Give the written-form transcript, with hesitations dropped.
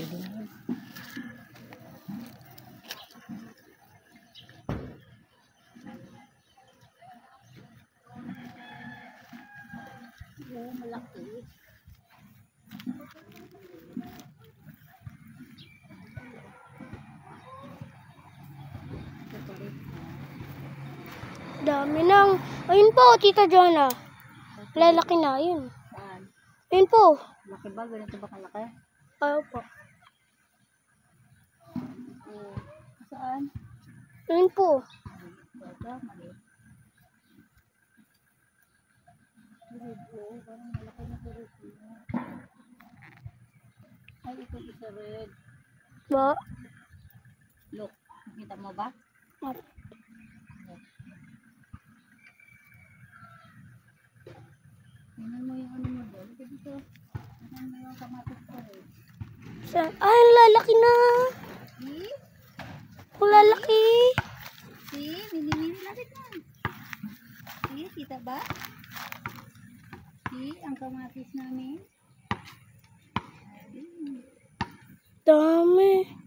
Oh, malaki. Dami nang. Ayun po, Tita Jonna. Lalaki na, ayun. Saan? Ayun po. Laki ba? Ganito ba kalaki? Ayaw po. Oo. Saan? Ayun po. Baga, mali. Oo, parang malaki na ito rin. Ay, ito isa red. Ba? Look, nakita mo ba? Tingnan mo yung ano mo doon. Ito dito. Tingnan mo yung kamatis ko rin. Saan? Ay, lalaki na. See? Ang lalaki. See? Mini-mini lang ito. See? Kita ba? See? Ang kamatis namin. Dami.